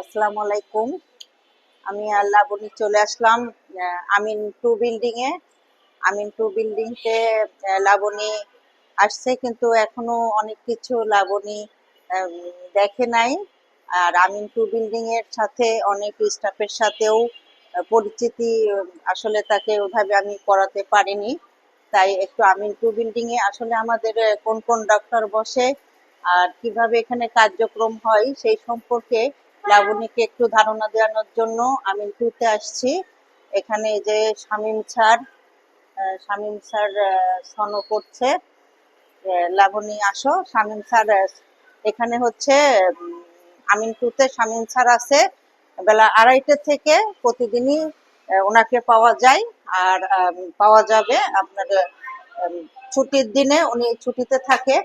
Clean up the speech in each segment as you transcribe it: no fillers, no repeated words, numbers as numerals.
আসসালামু আলাইকুম। আমি লাবণী চলে আসলাম আমিন টু বিল্ডিং এ। আমিন টু বিল্ডিং তে লাবণী আসছে, কিন্তু এখনো অনেক কিছু লাবণী আম, দেখে নাই। আর আমিন টু বিল্ডিং এর সাথে অনেক স্টাফের সাথেও পরিচিতি, আসলে তাকে ওভাবে আমি করাতে পারিনি। তাই একটু আমিন টু বিল্ডিং এ আসলে আমাদের কোন কোন ডক্টর বসে আর কিভাবে এখানে কার্যক্রম হয় সেই সম্পর্কে লাবণীকে একটু ধারণা দেওয়ানোর জন্য আমিন টুতে আসছি। এখানে এই যে শামীম স্যার সনো করছে। লাবণী আসো, শামীম স্যার এখানে হচ্ছে আমিন টুতে শামীম স্যার আছে বেলা 2:30 থেকে প্রতিদিনই ওনাকে পাওয়া যায়। আর পাওয়া যাবে আপনার উম, ছুটির দিনে উনি ছুটিতে থাকে।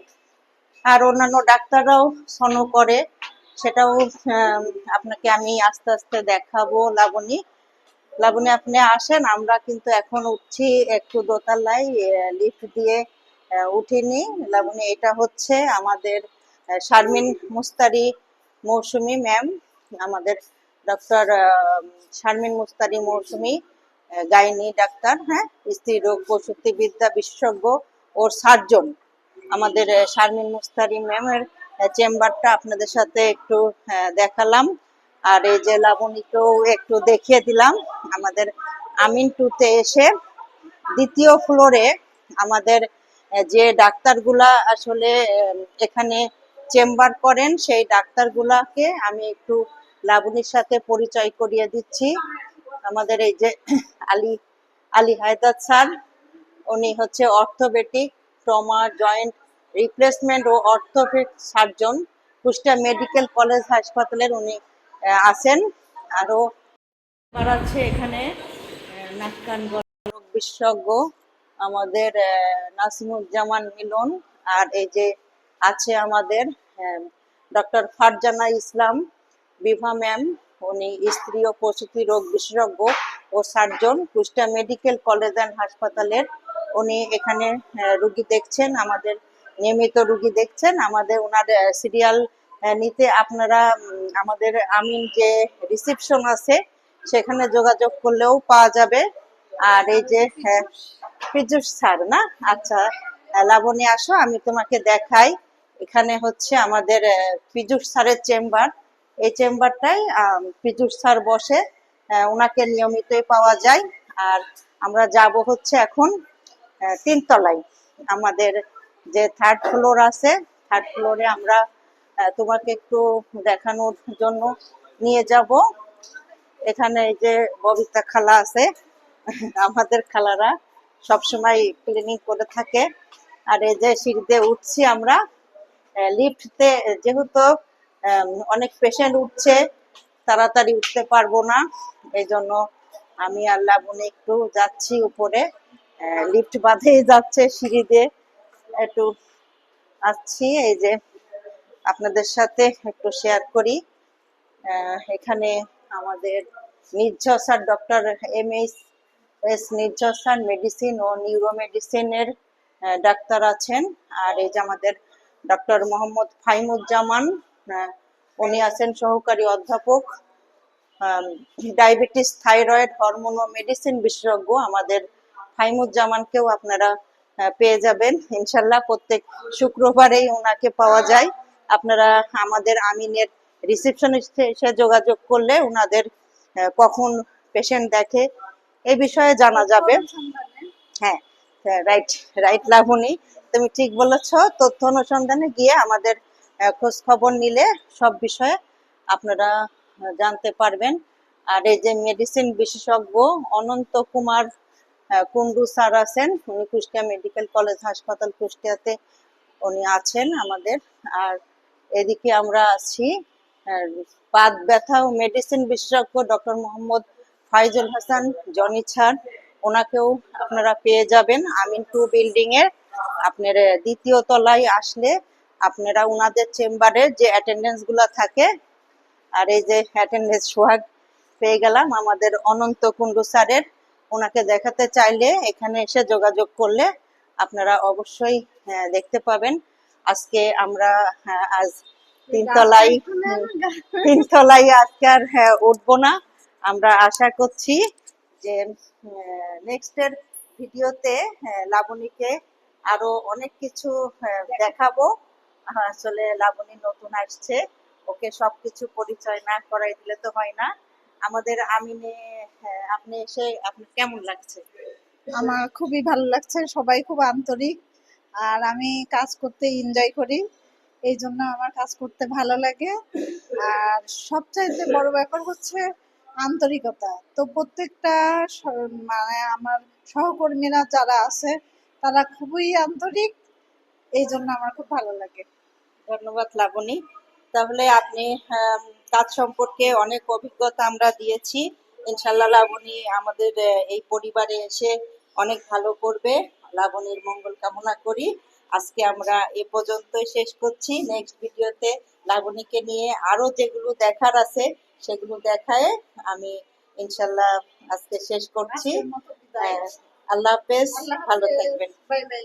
আর অন্যান্য ডাক্তাররাও সনো করে, সেটাও আম, আপনাকে আমি আস্তে আস্তে দেখাবো। লাবণী লাবণী আপনি আসেন, আমরা কিন্তু এখন উঠছি একটু দোতলায়, লিফট দিয়ে উঠিনি। লাবণী এটা হচ্ছে আমাদের শারমিন মুস্তারি মৌসুমী ম্যাম, আমাদের ডক্টর শারমিন মুস্তারি মৌসুমী, গাইনি ডাক্তার, হ্যাঁ, স্ত্রী রোগ প্রসূতিবিদ্যা বিশেষজ্ঞ ও সার্জন। আমাদের শারমিন মুস্তারি ম্যামের চেম্বারটা আপনাদের সাথে একটু দেখালাম। আর এই যে লাবণীকেও একটু দেখিয়ে দিলাম। আমাদের আমিন টুতে এসে দ্বিতীয় ফ্লোরে আমাদের যে ডাক্তারগুলা আসলে এখানে চেম্বার করেন সেই ডাক্তারগুলাকে আমি একটু লাবণীর সাথে পরিচয় করিয়ে দিচ্ছি। আমাদের এই যে আলী আলী হায়দার স্যার, উনি হচ্ছে অর্থোপেডিক, ট্রমা, জয়েন্ট রিপ্লেসমেন্ট ও orthopaedic surgeon, Kushtia medical college হাসপাতালের উনি আছেন। আরো আছে এখানে নাক কান গলা রোগ বিশেষজ্ঞ আমাদের নাসিমুজ্জামান মিলন। আর এই যে আছে আমাদের ডক্টর ফারজানা ইসলাম বিভা ম্যাম, উনি স্ত্রী ও প্রসূতি রোগ বিশেষজ্ঞ ও surgeon, Kushtia medical college and হাসপাতালের। উনি এখানে রুগী দেখছেন, আমাদের নিয়মিত রুগী দেখছেন। আমাদের ওনার সিরিয়াল নিতে আপনারা আমাদের আমিন যে রিসিপশন আছে সেখানে যোগাযোগ করলেও পাওয়া যাবে। আর এই যে পীযূষ স্যার না, আচ্ছা, লাবণী আসো আমি তোমাকে দেখাই। এখানে হচ্ছে আমাদের পীযূষ স্যারের চেম্বার। এই চেম্বারটাই পীযূষ স্যার বসে, ওনাকে নিয়মিতই পাওয়া যায়। আর আমরা যাব হচ্ছে এখন 3 তলায়। আমাদের যে থার্ড ফ্লোর আছে, থার্ড ফ্লোরে আমরা তোমাকে একটু দেখানোর জন্য নিয়ে যাব। এখানে এই যে ববিতা খালা আছে, আমাদের খালারা সবসময় ক্লিনিং করে থাকে। আর এই যে সিঁড়িতে উঠছি আমরা লিফটতে, যেহেতু অনেক পেশেন্ট উঠছে, তাড়াতাড়ি উঠতে পারবো না, এই জন্য আমি আর লাবণী একটু যাচ্ছি উপরে। লিফট বাধেই যাচ্ছে, সিঁড়ি দিয়ে একটু আসছি। এই যে আপনাদের সাথে একটু শেয়ার করি। এখানে আমাদের নির্ঝর স্যার, ডক্টর এম নির্ঝর স্যার মেডিসিন ও নিউরো মেডিসিনের ডাক্তার আছেন। আর এই যে আমাদের ডক্টর মোহাম্মদ ফাহিমুজ্জামান, উনি আছেন সহকারী অধ্যাপক, ডায়াবেটিস, থাইরয়েড, হরমোন ও মেডিসিন বিশেষজ্ঞ। আমাদের ফাহিমুজ্জামানকেও আপনারা পেয়ে যাবেন ইনশাল্লাহ, প্রত্যেক শুক্রবারেই ওনাকে পাওয়া যায়। আপনারা আমাদের আমিনের রিসেপশনিস্টে এসে যোগাযোগ করলে ওনাদের কখন পেশেন্ট দেখে এই বিষয়ে জানা যাবে। হ্যাঁ, রাইট রাইট লাবণী, তুমি ঠিক বলেছ। তথ্য অনুসন্ধানে গিয়ে আমাদের খোঁজ খবর নিলে সব বিষয়ে আপনারা জানতে পারবেন। আর এই যে মেডিসিন বিশেষজ্ঞ অনন্ত কুমার কুন্ডু স্যার আছেন, উনি কুষ্টিয়া মেডিকেল কলেজ হাসপাতাল কুষ্টিয়াতে উনি আছেন আমাদের। আর এদিকে আমরা আছি বাত ব্যথা ও মেডিসিন বিশেষজ্ঞ doctor Mohammad Faizul Hasan Johnny sir, ওনাকেও আপনারা পেয়ে যাবেন আমিন টু বিল্ডিং এর। আপনার দ্বিতীয় তলায় আসলে আপনারা ওনাদের চেম্বারের যে অ্যাটেন্ডেন্স গুলা থাকে, আর এই যে অ্যাটেন্ডেন্স সোহাগ পেয়ে গেলাম আমাদের অনন্ত কুন্ডু স্যারের, ওনাকে দেখাতে চাইলে এখানে এসে যোগাযোগ করলে আপনারা অবশ্যই দেখতে পাবেন। আজকে আমরা আজ তিনতলায় তিনতলায় আজকে আর উঠবো না। আমরা আশা করছি যে নেক্সটের ভিডিওতে লাবণীকে আরো অনেক কিছু দেখাবো। আসলে লাবণী নতুন আসছে, ওকে সবকিছু পরিচয় না করাই দিলে তো হয় না। আমাদের আমিনে আপনি এসে আপনার কেমন লাগছে? আমার খুবই ভালো লাগছে, সবাই খুব আন্তরিক, আর আমি কাজ করতে এনজয় করি, এই জন্য আমার কাজ করতে ভালো লাগে। আর সবচাইতে বড় ব্যাপার হচ্ছে আন্তরিকতা। তো প্রত্যেকটা মানে আমার সহকর্মীরা যারা আছে তারা খুবই আন্তরিক, এই জন্য আমার খুব ভালো লাগে। ধন্যবাদ লাবণী। তাহলে আপনি কাজ সম্পর্কে অনেক অভিজ্ঞতা আমরা দিয়েছি। ইনশাল্লাহ লাবণী আমাদের এই পরিবারে এসে অনেক ভালো করবে। লাবণীর মঙ্গল কামনা করি। আজকে আমরা এ পর্যন্তই শেষ করছি। নেক্সট ভিডিওতে লাবণীকে নিয়ে আরো যেগুলো দেখার আছে সেগুলো দেখায় আমি ইনশাল্লাহ আজকে শেষ করছি। আল্লাহ হাফেজ, ভালো থাকবেন। Bye bye.